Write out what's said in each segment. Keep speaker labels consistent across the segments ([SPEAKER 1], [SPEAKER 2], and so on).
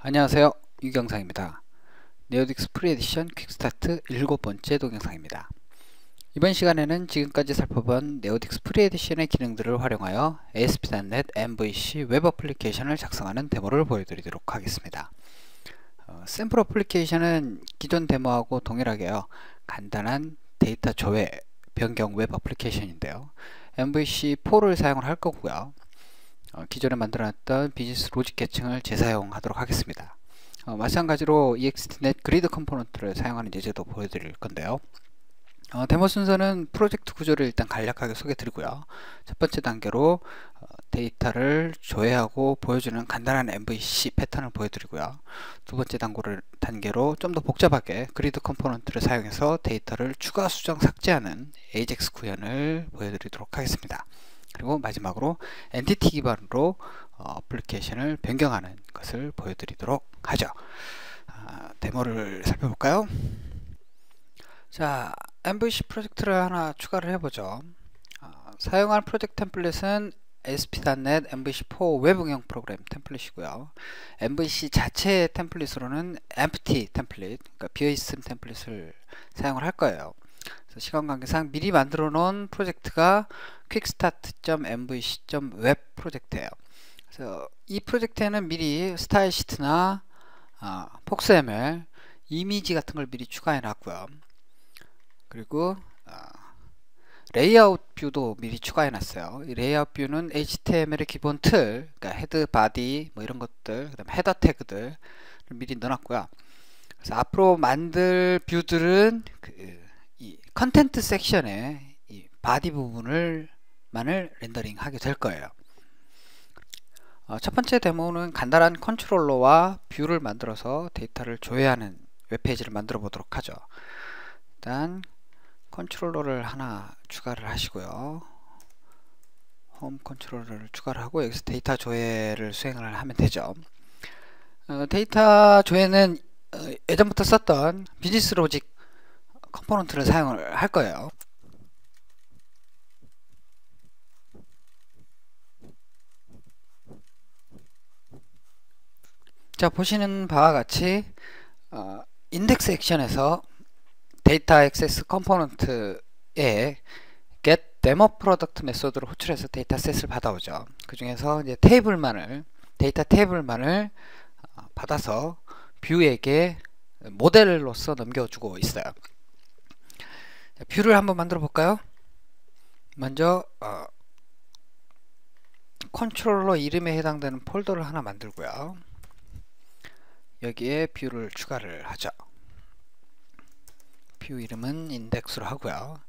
[SPEAKER 1] 안녕하세요, 유경상입니다. 네오딕스 프리에디션 퀵스타트 7번째 동영상입니다. 이번 시간에는 지금까지 살펴본 네오딕스 프리에디션의 기능들을 활용하여 ASP.NET MVC 웹 어플리케이션을 작성하는 데모를 보여드리도록 하겠습니다. 샘플 어플리케이션은 기존 데모하고 동일하게요, 간단한 데이터 조회, 변경 웹 어플리케이션인데요. MVC4를 사용을 할 거고요. 기존에 만들어놨던 비즈니스 로직 계층을 재사용하도록 하겠습니다. 마찬가지로 EXTNet 그리드 컴포넌트를 사용하는 예제도 보여드릴 건데요. 데모 순서는 프로젝트 구조를 일단 간략하게 소개드리고요. 첫 번째 단계로 데이터를 조회하고 보여주는 간단한 MVC 패턴을 보여드리고요. 두 번째 단계로 좀 더 복잡하게 그리드 컴포넌트를 사용해서 데이터를 추가 수정 삭제하는 AJAX 구현을 보여드리도록 하겠습니다. 그리고 마지막으로 엔티티 기반으로 어플리케이션을 변경하는 것을 보여드리도록 하죠. 데모를 살펴볼까요? 자, MVC 프로젝트를 하나 추가를 해보죠. 사용할 프로젝트 템플릿은 ASP.NET MVC4 웹 응용 프로그램 템플릿이고요. MVC 자체의 템플릿으로는 empty 템플릿, 그러니까 비어있음 템플릿을 사용을 할 거예요. 시간 관계상 미리 만들어 놓은 프로젝트가 quickstart.mvc.web 프로젝트예요. 그래서 이 프로젝트에는 미리 스타일 시트나 폭스ML, 이미지 같은 걸 미리 추가해 놨고요. 그리고 레이아웃 뷰도 미리 추가해 놨어요. 이 레이아웃 뷰는 HTML의 기본 틀, 그러니까 헤드, 바디 뭐 이런 것들, 그다음에 헤더 태그들 미리 넣어놨고요. 그래서 앞으로 만들 뷰들은 이 컨텐트 섹션에 이 바디 부분을 만을 렌더링 하게 될 거예요. 첫 번째 데모는 간단한 컨트롤러와 뷰를 만들어서 데이터를 조회하는 웹페이지를 만들어 보도록 하죠. 일단 컨트롤러를 하나 추가를 하시고요. 홈 컨트롤러를 추가를 하고 여기서 데이터 조회를 수행을 하면 되죠. 데이터 조회는 예전부터 썼던 비즈니스 로직 컴포넌트를 사용을 할 거예요. 자, 보시는 바와 같이 인덱스 액션에서 데이터 액세스 컴포넌트에 get demo product 메소드로 호출해서 데이터셋을 받아오죠. 그 중에서 이제 데이터 테이블만을 받아서 뷰에게 모델로서 넘겨주고 있어요. 자, 뷰를 한번 만들어 볼까요? 먼저 컨트롤러 이름에 해당되는 폴더를 하나 만들고요. 여기에 뷰를 추가를 하죠. 뷰 이름은 인덱스로 하고요.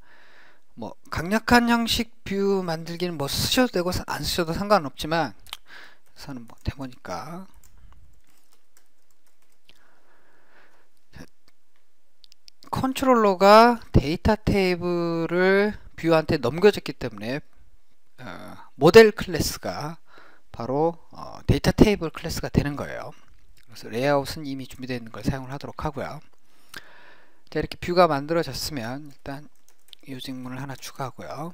[SPEAKER 1] 뭐 강력한 형식 뷰 만들기는 뭐 쓰셔도 되고 안 쓰셔도 상관없지만 저는 뭐 데모니까 컨트롤러가 데이터 테이블을 뷰한테 넘겨졌기 때문에 모델 클래스가 바로 데이터 테이블 클래스가 되는 거예요. 그래서 레이아웃은 이미 준비되어 있는 걸 사용을 하도록 하고요. 자, 이렇게 뷰가 만들어졌으면 일단 요직문을 하나 추가하고요.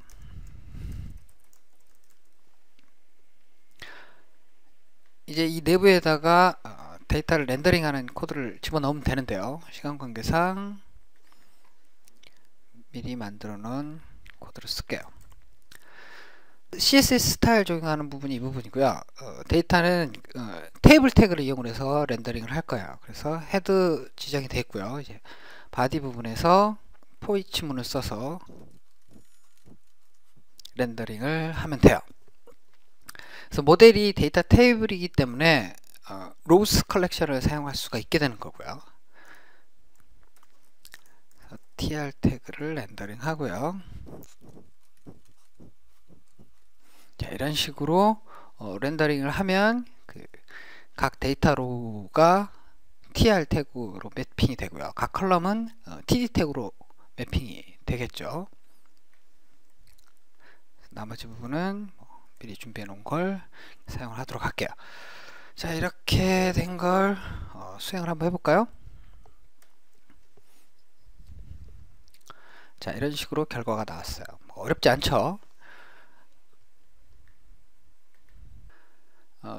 [SPEAKER 1] 이제 이 내부에다가 데이터를 렌더링하는 코드를 집어넣으면 되는데요. 시간 관계상 미리 만들어 놓은 코드를 쓸게요. CSS 스타일 적용하는 부분이 이 부분이고요. 데이터는 테이블 태그를 이용해서 렌더링을 할 거예요. 그래서 헤드 지정이 되어 있고요. 이제 바디 부분에서 포이치 문을 써서 렌더링을 하면 돼요. 그래서 모델이 데이터 테이블이기 때문에 로우스 컬렉션을 사용할 수가 있게 되는 거고요. tr 태그를 렌더링 하고요. 자, 이런 식으로 렌더링을 하면 각 데이터 로우가 tr 태그로 매핑이 되고요. 각 컬럼은 td 태그로 매핑이 되겠죠. 나머지 부분은 미리 준비해 놓은 걸 사용을 하도록 할게요. 자, 이렇게 된 걸 수행을 한번 해볼까요? 자, 이런 식으로 결과가 나왔어요. 어렵지 않죠?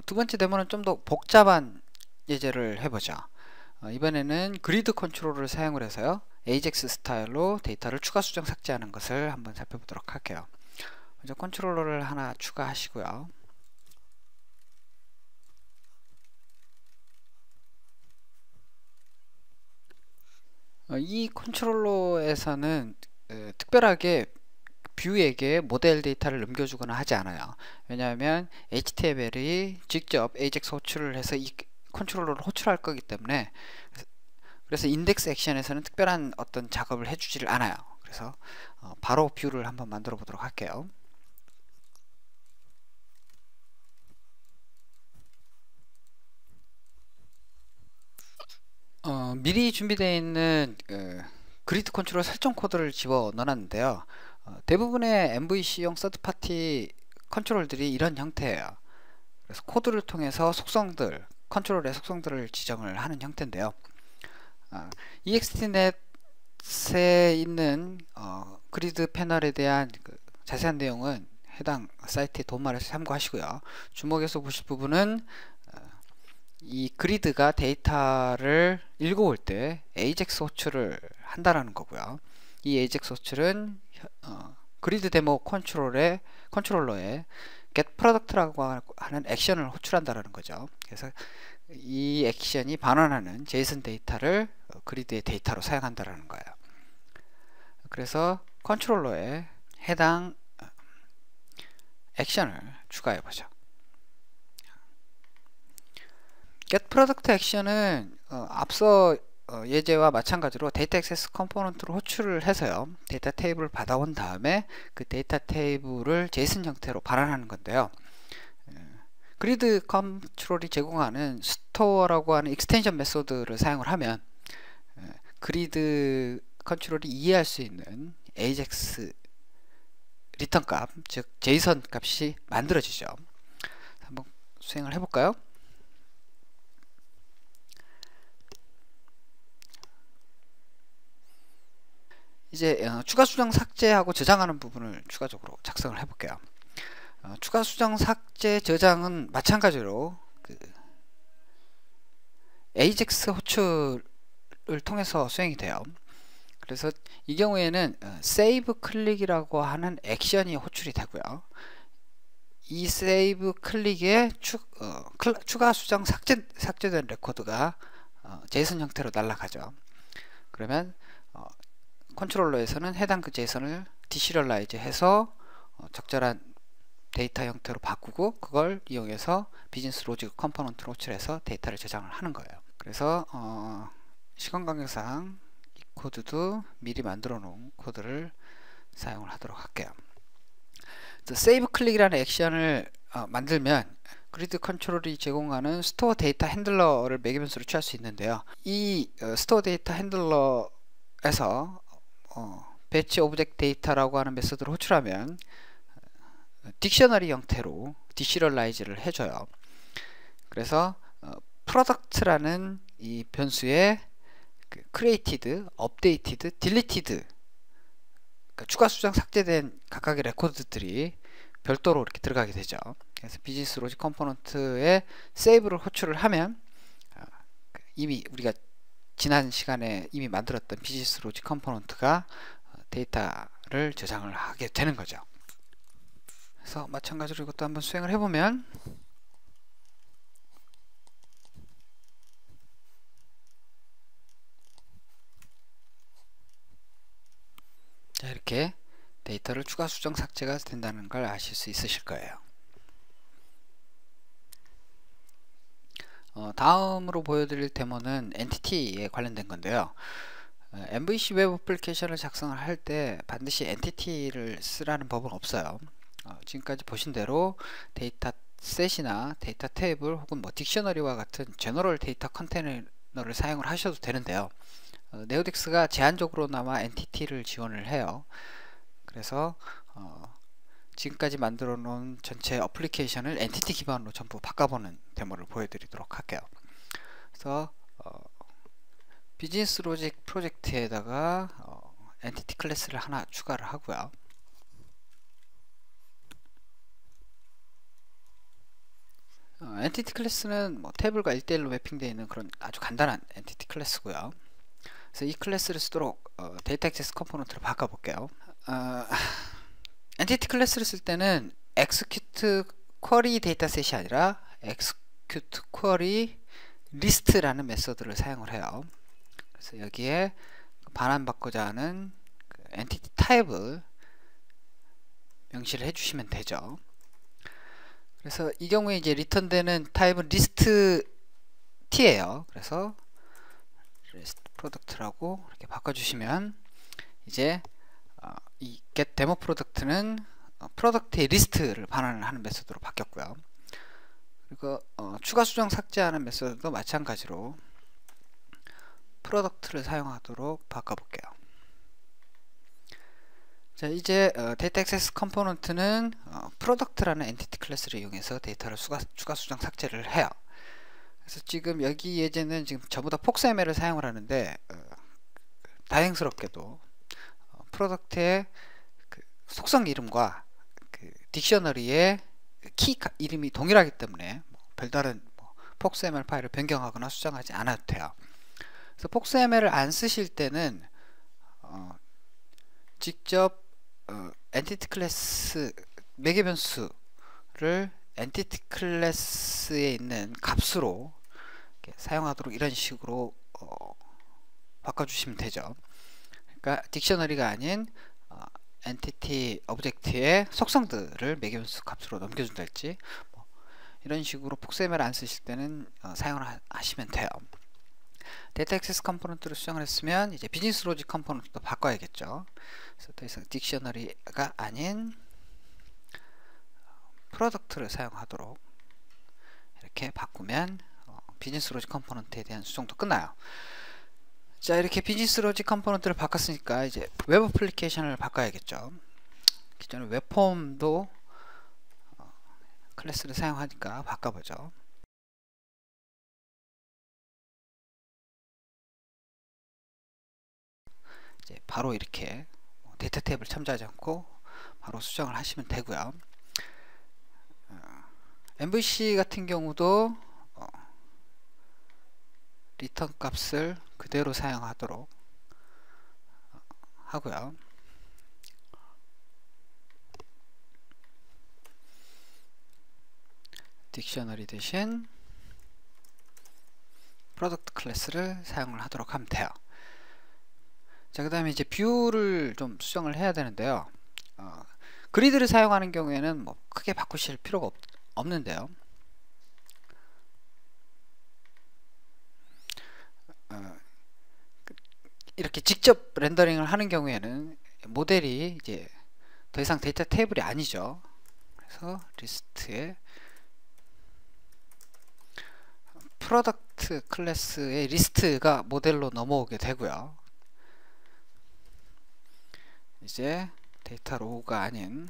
[SPEAKER 1] 두 번째 데모는 좀 더 복잡한 예제를 해보죠. 이번에는 그리드 컨트롤을 사용을 해서요, AJAX 스타일로 데이터를 추가 수정 삭제하는 것을 한번 살펴보도록 할게요. 먼저 컨트롤러를 하나 추가하시고요. 이 컨트롤러에서는 특별하게 뷰에게 모델 데이터를 넘겨주거나 하지 않아요. 왜냐하면 HTML이 직접 AJAX 호출을 해서 이 컨트롤러를 호출할 거기 때문에, 그래서 인덱스 액션에서는 특별한 어떤 작업을 해주지를 않아요. 그래서 바로 뷰를 한번 만들어 보도록 할게요. 미리 준비되어 있는 그리드 컨트롤 설정 코드를 집어 넣어놨는데요. 대부분의 MVC용 서드파티 컨트롤들이 이런 형태예요. 그래서 코드를 통해서 속성들, 컨트롤의 속성들을 지정을 하는 형태인데요. EXTNet에 있는 그리드 패널에 대한 자세한 내용은 해당 사이트의 도움말에서 참고하시고요. 주목해서 보실 부분은 이 그리드가 데이터를 읽어올 때 AJAX 호출을 한다라는 거고요. 이 AJAX 호출은 그리드 데모 컨트롤러에 getProduct라고 하는 액션을 호출한다라는 거죠. 그래서 이 액션이 반환하는 제이슨 데이터를 그리드의 데이터로 사용한다라는 거예요. 그래서 컨트롤러에 해당 액션을 추가해 보죠. getProduct 액션은 앞서 예제와 마찬가지로 데이터 액세스 컴포넌트로 호출을 해서요, 데이터 테이블을 받아온 다음에 그 데이터 테이블을 제이슨 형태로 반환하는 건데요. 그리드 컨트롤이 제공하는 스토어라고 하는 익스텐션 메소드를 사용을 하면 그리드 컨트롤이 이해할 수 있는 AJAX 리턴 값, 즉 제이선 값이 만들어지죠. 한번 수행을 해볼까요? 이제 추가 수정 삭제하고 저장하는 부분을 추가적으로 작성을 해볼게요. 추가 수정 삭제 저장은 마찬가지로 AJAX 호출을 통해서 수행이 돼요. 그래서 이 경우에는 save 클릭이라고 하는 액션이 호출이 되고요. 이 save 클릭에 추가 수정 삭제된 레코드가 제이슨 형태로 날아가죠. 그러면 컨트롤러에서는 해당 그 제이선을 디시리얼라이즈 해서 적절한 데이터 형태로 바꾸고, 그걸 이용해서 비즈니스 로직 컴포넌트로 호출해서 데이터를 저장을 하는 거예요. 그래서 시간 관계상 이 코드도 미리 만들어 놓은 코드를 사용을 하도록 할게요. 세이브 클릭이라는 액션을 만들면 그리드 컨트롤이 제공하는 스토어 데이터 핸들러를 매개변수로 취할 수 있는데요. 이 스토어 데이터 핸들러에서 배치 오브젝트 데이터라고 하는 메소드를 호출하면 딕셔너리 형태로 디시리얼라이즈를 해줘요. 그래서 product라는 이 변수에 created, updated, deleted, 그러니까 추가 수정 삭제된 각각의 레코드들이 별도로 이렇게 들어가게 되죠. 그래서 비즈니스 로직 컴포넌트에 세이브를 호출을 하면 이미 우리가 지난 시간에 이미 만들었던 비즈니스 로직 컴포넌트가 데이터를 저장을 하게 되는 거죠. 그래서 마찬가지로 이것도 한번 수행을 해보면 자, 이렇게 데이터를 추가 수정 삭제가 된다는 걸 아실 수 있으실 거예요. 다음으로 보여드릴 데모는 엔티티에 관련된 건데요. MVC 웹 애플리케이션을 작성을 할 때 반드시 엔티티를 쓰라는 법은 없어요. 지금까지 보신 대로 데이터 셋이나 데이터 테이블 혹은 뭐 딕셔너리와 같은 제너럴 데이터 컨테이너를 사용을 하셔도 되는데요. 네오딕스가 제한적으로나마 엔티티를 지원을 해요. 그래서 지금까지 만들어 놓은 전체 어플리케이션을 엔티티 기반으로 전부 바꿔보는 데모를 보여드리도록 할게요. 그래서 비즈니스 로직 프로젝트에다가 엔티티 클래스를 하나 추가를 하고요. 엔티티 클래스는 뭐 테이블과 1대1로 매핑되어 있는 그런 아주 간단한 엔티티 클래스고요. 그래서 이 클래스를 쓰도록 데이터 액세스 컴포넌트를 바꿔볼게요. 엔티티 클래스를 쓸 때는 execute query 데이터셋이 아니라 execute query list라는 메서드를 사용을 해요. 그래서 여기에 반환받고자 하는 그 엔티티 타입을 명시를 해주시면 되죠. 그래서 이 경우에 이제 리턴되는 타입은 리스트 t예요. 그래서 리스트 프로덕트라고 이렇게 바꿔주시면 이제 이 get demo 프로덕트는 프로덕트의 리스트를 반환을 하는 메소드로 바뀌었고요. 그리고 추가 수정 삭제하는 메소드도 마찬가지로 프로덕트를 사용하도록 바꿔볼게요. 자, 이제 데이터 액세스 컴포넌트는 프로덕트라는 엔티티 클래스를 이용해서 데이터를 추가 수정 삭제를 해요. 그래서 지금 여기 예제는 지금 전부 다 폭스ML을 사용을 하는데 다행스럽게도 프로덕트의 그 속성 이름과 그 딕셔너리의 키 이름이 동일하기 때문에 별다른 폭스ML 파일을 변경하거나 수정하지 않아도 돼요. 그래서 폭스ML을 안 쓰실 때는 직접 엔티티 클래스 매개 변수를 엔티티 클래스에 있는 값으로 사용하도록 이런 식으로 바꿔주시면 되죠. 그러니까 딕셔너리가 아닌 엔티티 오브젝트의 속성들을 매개 변수 값으로 넘겨준달지 이런 식으로 폭스ML 안 쓰실 때는 사용을 하시면 돼요. 데이터 액세스 컴포넌트를 수정을 했으면 이제 비즈니스 로직 컴포넌트도 바꿔야겠죠. 그래서 더 이상 딕셔너리가 아닌 프로덕트를 사용하도록 이렇게 바꾸면 비즈니스 로직 컴포넌트에 대한 수정도 끝나요. 자, 이렇게 비즈니스 로직 컴포넌트를 바꿨으니까 이제 웹 어플리케이션을 바꿔야겠죠. 기존에 웹폼도 클래스를 사용하니까 바꿔보죠. 이제 바로 이렇게 데이터 탭을 첨부하지 않고 바로 수정을 하시면 되고요. MVC 같은 경우도 리턴 값을 그대로 사용하도록 하고요. 딕셔너리 대신 프로덕트 클래스를 사용을 하도록 하면 돼요. 자, 그 다음에 이제 뷰를 좀 수정을 해야 되는데요. 그리드를 사용하는 경우에는 뭐 크게 바꾸실 필요가 없는데요. 이렇게 직접 렌더링을 하는 경우에는 모델이 이제 더 이상 데이터 테이블이 아니죠. 그래서 리스트에 프로덕트 클래스의 리스트가 모델로 넘어오게 되고요. 이제 데이터 로우가 아닌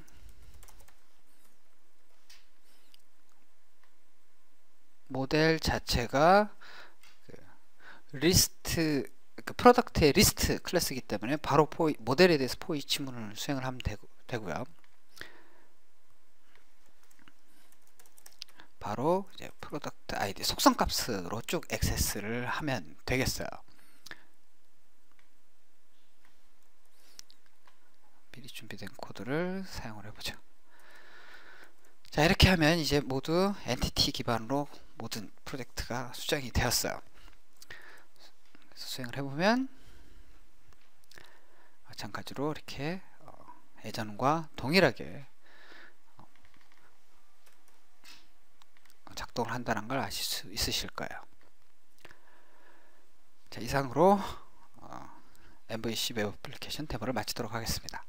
[SPEAKER 1] 모델 자체가 리스트 프로덕트의 리스트 클래스이기 때문에 바로 모델에 대해서 포이 지문을 수행을 하면 되고요. 바로 이제 프로덕트 아이디 속성 값으로 쭉 액세스를 하면 되겠어요. 미리 준비된 코드를 사용을 해보죠. 자, 이렇게 하면 이제 모두 엔티티 기반으로 모든 프로젝트가 수정이 되었어요. 수행을 해보면 마찬가지로 이렇게 예전과 동일하게 작동을 한다는 걸 아실 수 있으실 거예요. 자, 이상으로 MVC 웹 어플리케이션 데모를 마치도록 하겠습니다.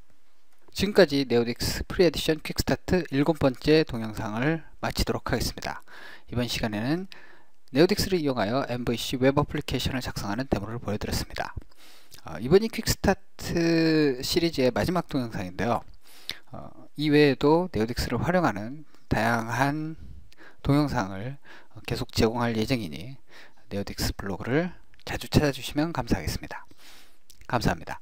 [SPEAKER 1] 지금까지 네오딕스 프리 에디션 퀵스타트 7번째 동영상을 마치도록 하겠습니다. 이번 시간에는 네오딕스를 이용하여 MVC 웹 어플리케이션을 작성하는 데모를 보여드렸습니다. 이번이 퀵스타트 시리즈의 마지막 동영상인데요. 이외에도 네오딕스를 활용하는 다양한 동영상을 계속 제공할 예정이니 네오딕스 블로그를 자주 찾아주시면 감사하겠습니다. 감사합니다.